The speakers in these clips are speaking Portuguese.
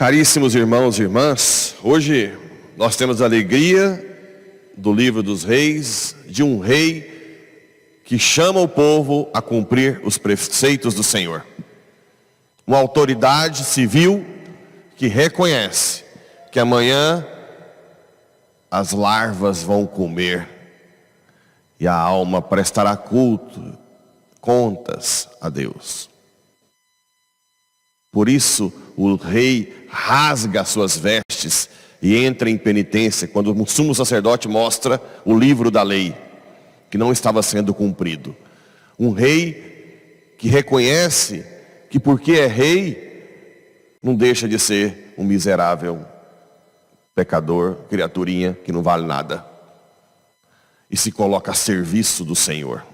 Caríssimos irmãos e irmãs, hoje nós temos a alegria do livro dos reis, de um rei que chama o povo a cumprir os preceitos do Senhor. Uma autoridade civil que reconhece que amanhã as larvas vão comer e a alma prestará culto, contas a Deus. Por isso o rei rasga as suas vestes e entra em penitência quando o sumo sacerdote mostra o livro da lei que não estava sendo cumprido. Um rei que reconhece que porque é rei não deixa de ser um miserável pecador, criaturinha que não vale nada, e se coloca a serviço do Senhor.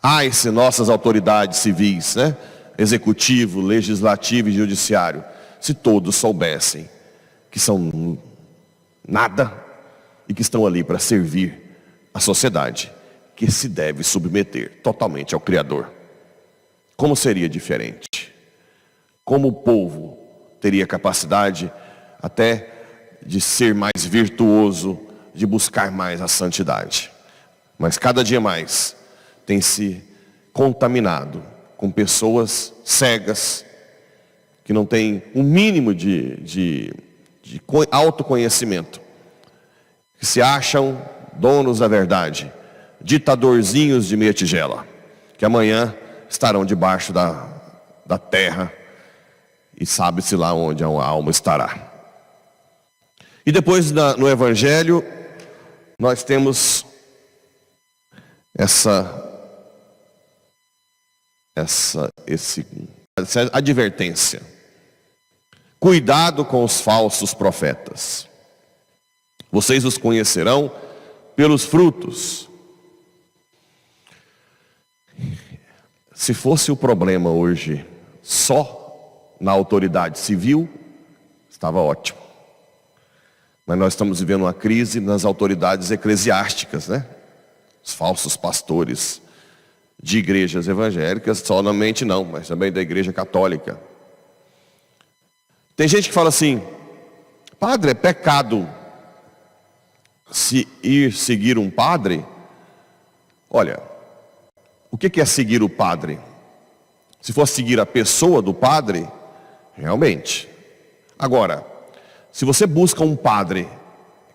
Ai, se nossas autoridades civis, executivo, legislativo e judiciário, se todos soubessem que são nada e que estão ali para servir a sociedade, que se deve submeter totalmente ao Criador. Como seria diferente? Como o povo teria capacidade até de ser mais virtuoso, de buscar mais a santidade. Mas cada dia mais tem se contaminado com pessoas cegas, que não têm um mínimo de autoconhecimento, que se acham donos da verdade, ditadorzinhos de meia tigela, que amanhã estarão debaixo da terra e sabe-se lá onde a alma estará. E depois no Evangelho nós temos essa advertência. Cuidado com os falsos profetas. Vocês os conhecerão pelos frutos. Se fosse o problema hoje só na autoridade civil, estava ótimo. Mas nós estamos vivendo uma crise nas autoridades eclesiásticas, Os falsos pastores de igrejas evangélicas, somente não, mas também da igreja católica. Tem gente que fala assim: padre, é pecado se ir seguir um padre? Olha, o que é seguir o padre? Se for seguir a pessoa do padre, realmente. Agora, se você busca um padre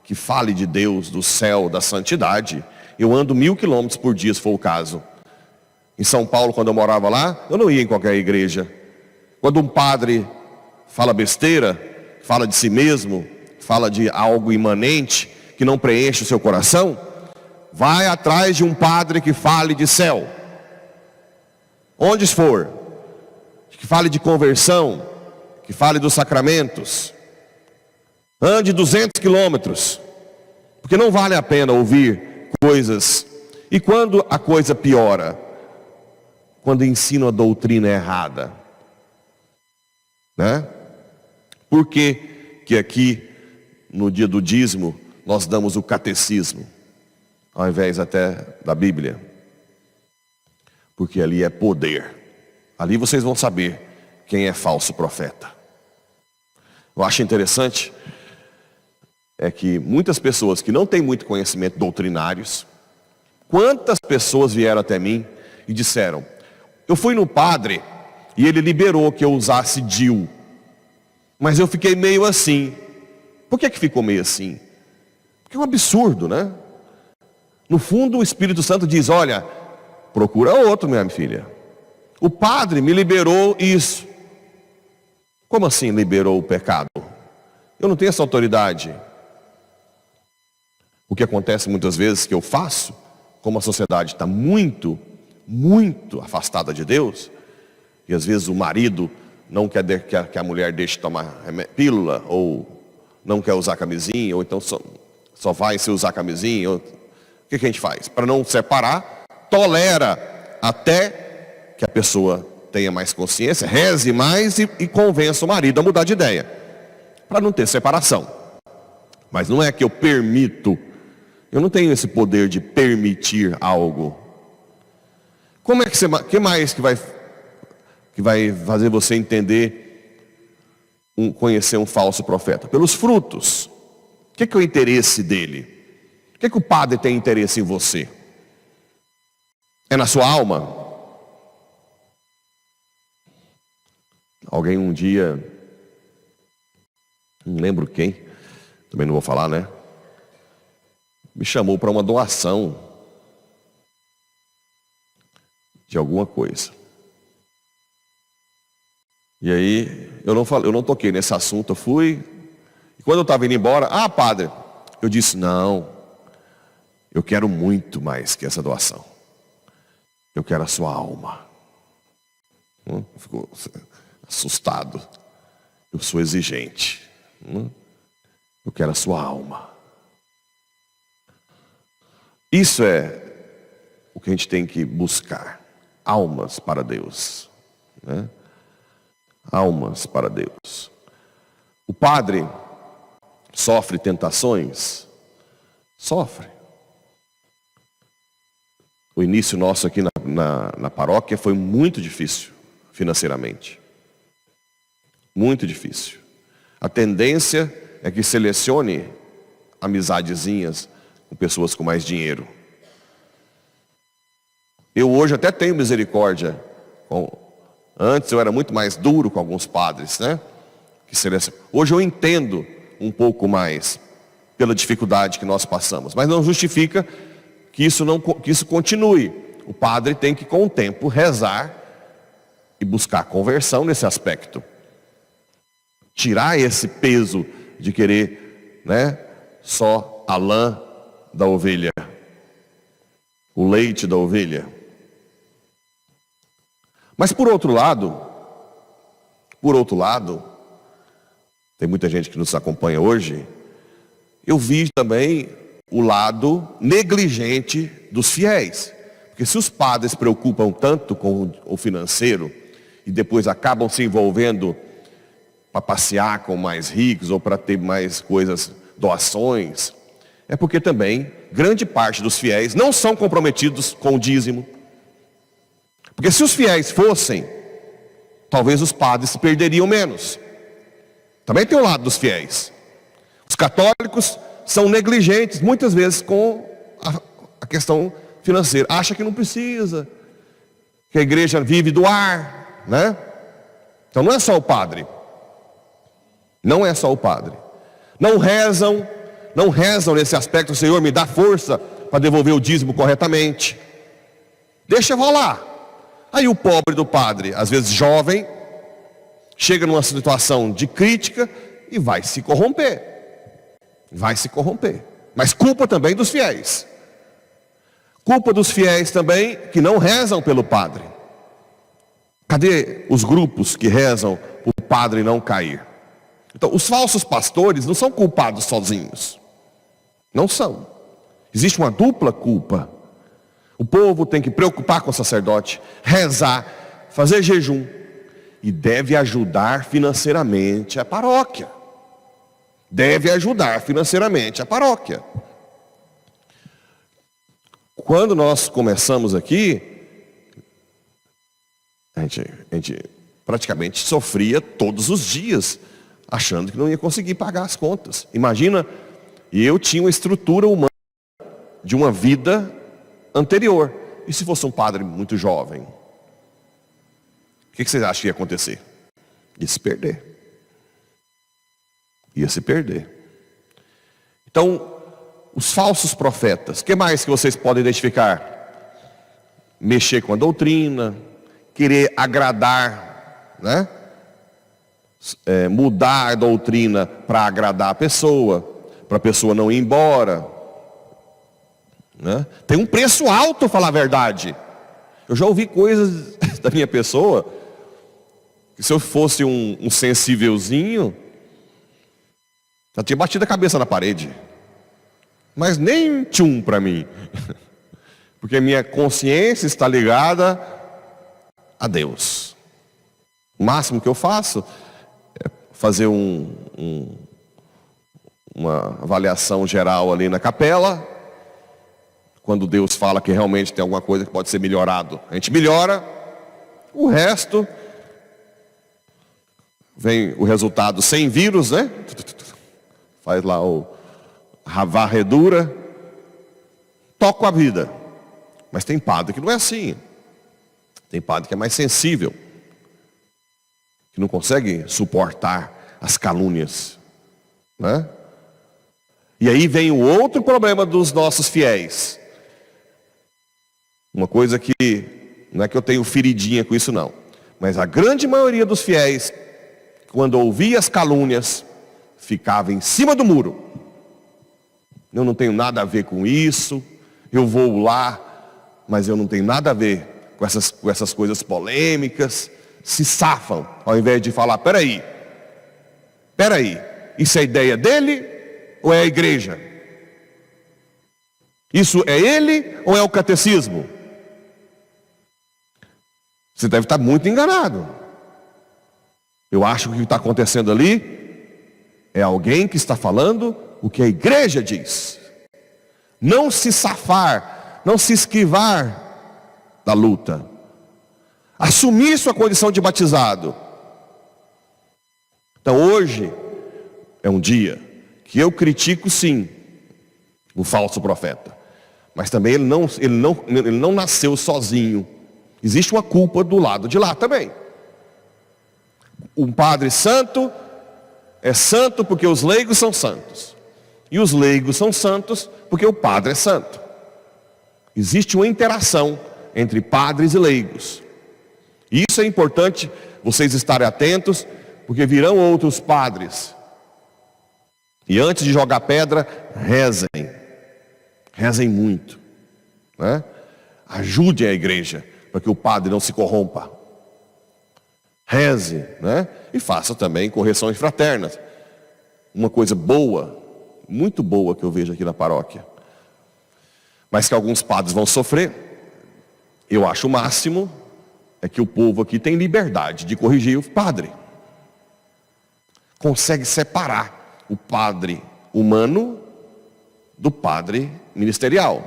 que fale de Deus, do céu, da santidade, eu ando 1000 quilômetros por dia, se for o caso. Em São Paulo, quando eu morava lá, eu não ia em qualquer igreja. Quando um padre fala besteira, fala de si mesmo, fala de algo imanente, que não preenche o seu coração, vai atrás de um padre que fale de céu. Onde for, que fale de conversão, que fale dos sacramentos. Ande 200 quilômetros, porque não vale a pena ouvir coisas. E quando a coisa piora? Quando ensina a doutrina errada. Por que aqui, no dia do dízimo, nós damos o catecismo, ao invés até da Bíblia? Porque ali é poder. Ali vocês vão saber quem é falso profeta. Eu acho interessante é que muitas pessoas que não têm muito conhecimento doutrinários, quantas pessoas vieram até mim e disseram: eu fui no padre e ele liberou que eu usasse DIU, mas eu fiquei meio assim. Por que ficou meio assim? Porque é um absurdo, No fundo o Espírito Santo diz: olha, procura outro, minha filha. O padre me liberou isso. Como assim liberou o pecado? Eu não tenho essa autoridade. O que acontece muitas vezes que eu faço, como a sociedade está muito afastada de Deus, e às vezes o marido não quer que a mulher deixe de tomar pílula, ou não quer usar camisinha, ou então só vai se usar camisinha. O que a gente faz? Para não separar, tolera até que a pessoa tenha mais consciência, reze mais e convença o marido a mudar de ideia, para não ter separação. Mas não é que eu permito. Eu não tenho esse poder de permitir algo. Como é que mais que vai fazer você entender conhecer um falso profeta? Pelos frutos. O que é o interesse dele? O que é que o padre tem interesse em você? É na sua alma? Alguém um dia, não lembro quem, também não vou falar, né? Me chamou para uma doação de alguma coisa. E aí, eu não toquei nesse assunto, eu fui. E quando eu estava indo embora, padre, eu disse, não, eu quero muito mais que essa doação. Eu quero a sua alma. Ficou assustado. Eu sou exigente. Eu quero a sua alma. Isso é o que a gente tem que buscar. Almas para Deus. Né? Almas para Deus. O padre sofre tentações? Sofre. O início nosso aqui na paróquia foi muito difícil financeiramente. Muito difícil. A tendência é que selecione amizadezinhas com pessoas com mais dinheiro. Eu hoje até tenho misericórdia. Antes eu era muito mais duro com alguns padres, né? Hoje eu entendo um pouco mais pela dificuldade que nós passamos. Mas não justifica que isso continue. O padre tem que, com o tempo, rezar e buscar conversão nesse aspecto. Tirar esse peso de querer, né, só a lã da ovelha, o leite da ovelha. Mas por outro lado, tem muita gente que nos acompanha hoje, eu vi também o lado negligente dos fiéis. Porque se os padres se preocupam tanto com o financeiro e depois acabam se envolvendo para passear com mais ricos ou para ter mais coisas, doações, é porque também grande parte dos fiéis não são comprometidos com o dízimo. Porque se os fiéis fossem, talvez os padres se perderiam menos. Também tem o lado dos fiéis. Os católicos são negligentes muitas vezes com a questão financeira. Acha que não precisa, que a igreja vive do ar, né? Então não é só o padre. Não é só o padre. Não rezam nesse aspecto. Senhor, me dá força para devolver o dízimo corretamente. Deixa rolar. Aí o pobre do padre, às vezes jovem, chega numa situação de crítica e vai se corromper. Vai se corromper. Mas culpa também dos fiéis. Culpa dos fiéis também que não rezam pelo padre. Cadê os grupos que rezam para o padre não cair? Então, os falsos pastores não são culpados sozinhos. Não são. Existe uma dupla culpa. O povo tem que preocupar com o sacerdote, rezar, fazer jejum. E deve ajudar financeiramente a paróquia. Deve ajudar financeiramente a paróquia. Quando nós começamos aqui, a gente praticamente sofria todos os dias, achando que não ia conseguir pagar as contas. Imagina, eu tinha uma estrutura humana de uma vida anterior. E se fosse um padre muito jovem? O que vocês acham que ia acontecer? Ia se perder. Ia se perder. Então, os falsos profetas, o que mais que vocês podem identificar? Mexer com a doutrina, querer agradar, né? Mudar a doutrina para agradar a pessoa, para a pessoa não ir embora, né? Tem um preço alto, falar a verdade. Eu já ouvi coisas da minha pessoa, que se eu fosse um sensívelzinho, já tinha batido a cabeça na parede. Mas nem tchum para mim. Porque minha consciência está ligada a Deus. O máximo que eu faço é fazer uma avaliação geral ali na capela. Quando Deus fala que realmente tem alguma coisa que pode ser melhorado, a gente melhora. O resto vem o resultado sem vírus, né? Faz lá a varredura, toca a vida. Mas tem padre que não é assim. Tem padre que é mais sensível, que não consegue suportar as calúnias, né? E aí vem o outro problema dos nossos fiéis. Uma coisa que, não é que eu tenho feridinha com isso não, mas a grande maioria dos fiéis, quando ouvia as calúnias, ficava em cima do muro. Eu não tenho nada a ver com isso, eu vou lá, mas eu não tenho nada a ver com essas coisas polêmicas. Se safam, ao invés de falar, peraí, isso é ideia dele ou é a igreja? Isso é ele ou é o catecismo? Você deve estar muito enganado. Eu acho que o que está acontecendo ali é alguém que está falando o que a igreja diz. Não se safar, não se esquivar da luta. Assumir sua condição de batizado. Então hoje é um dia que eu critico sim o falso profeta. Mas também ele não nasceu sozinho. Existe uma culpa do lado de lá também. Um padre santo é santo porque os leigos são santos. E os leigos são santos porque o padre é santo. Existe uma interação entre padres e leigos. E isso é importante vocês estarem atentos, porque virão outros padres. E antes de jogar pedra, rezem. Rezem muito, né? Ajudem a igreja, para que o padre não se corrompa. Reze, né? E faça também correções fraternas. Uma coisa boa, muito boa que eu vejo aqui na paróquia, mas que alguns padres vão sofrer, eu acho o máximo, é que o povo aqui tem liberdade de corrigir o padre. Consegue separar o padre humano do padre ministerial.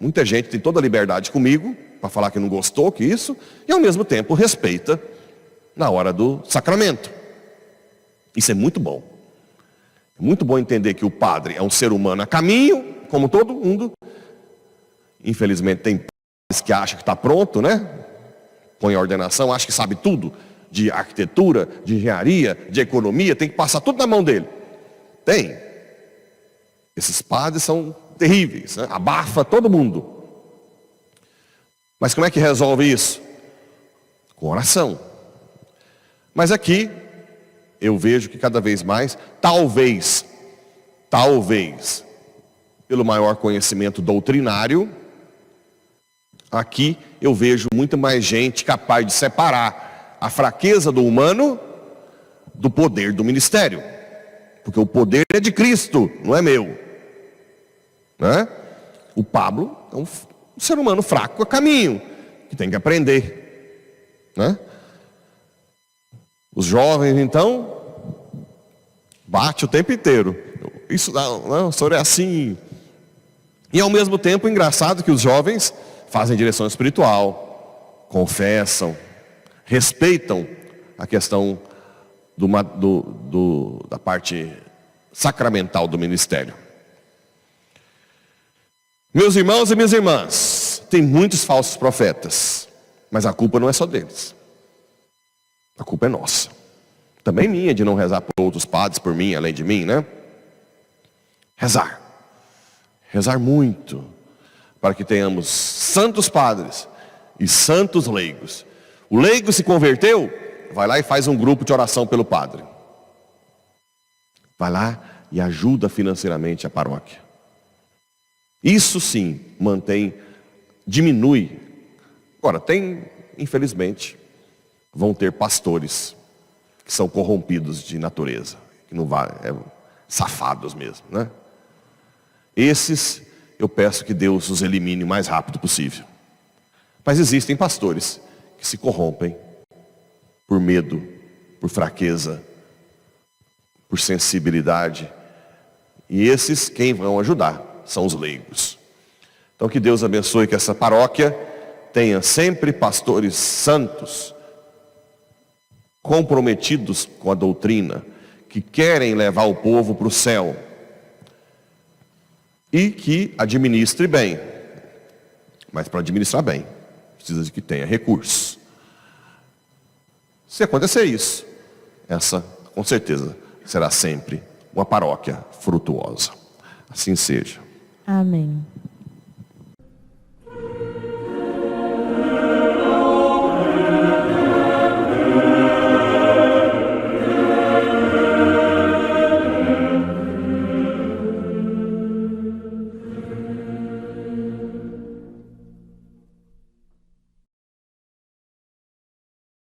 Muita gente tem toda a liberdade comigo para falar que não gostou, que isso, e ao mesmo tempo respeita na hora do sacramento. Isso é muito bom. É muito bom entender que o padre é um ser humano a caminho, como todo mundo. Infelizmente tem padres que acham que está pronto, né? Põe a ordenação, acha que sabe tudo de arquitetura, de engenharia, de economia, tem que passar tudo na mão dele. Tem. Esses padres são terríveis, né? Abafa todo mundo. Mas como é que resolve isso? Com oração. Mas aqui, eu vejo que cada vez mais, talvez, pelo maior conhecimento doutrinário, aqui eu vejo muito mais gente capaz de separar a fraqueza do humano do poder do ministério. Porque o poder é de Cristo, não é meu, né? O Pablo é um ser humano fraco a caminho, que tem que aprender, né? Os jovens então bate o tempo inteiro. Isso não, o senhor é assim. E ao mesmo tempo engraçado que os jovens fazem direção espiritual, confessam, respeitam a questão da parte sacramental do ministério. Meus irmãos e minhas irmãs, tem muitos falsos profetas, mas a culpa não é só deles. A culpa é nossa. Também minha de não rezar por outros padres, por mim, além de mim, né? Rezar. Rezar muito, para que tenhamos santos padres e santos leigos. O leigo se converteu, vai lá e faz um grupo de oração pelo padre. Vai lá e ajuda financeiramente a paróquia. Isso sim, diminui. Agora, infelizmente, vão ter pastores que são corrompidos de natureza, que não safados mesmo, né? Esses, eu peço que Deus os elimine o mais rápido possível. Mas existem pastores que se corrompem por medo, por fraqueza, por sensibilidade. E esses, quem vão ajudar, são os leigos. Então que Deus abençoe que essa paróquia tenha sempre pastores santos, comprometidos com a doutrina, que querem levar o povo para o céu e que administre bem. Mas para administrar bem, precisa de que tenha recursos. Se acontecer isso, essa, com certeza, será sempre uma paróquia frutuosa. Assim seja. Amém.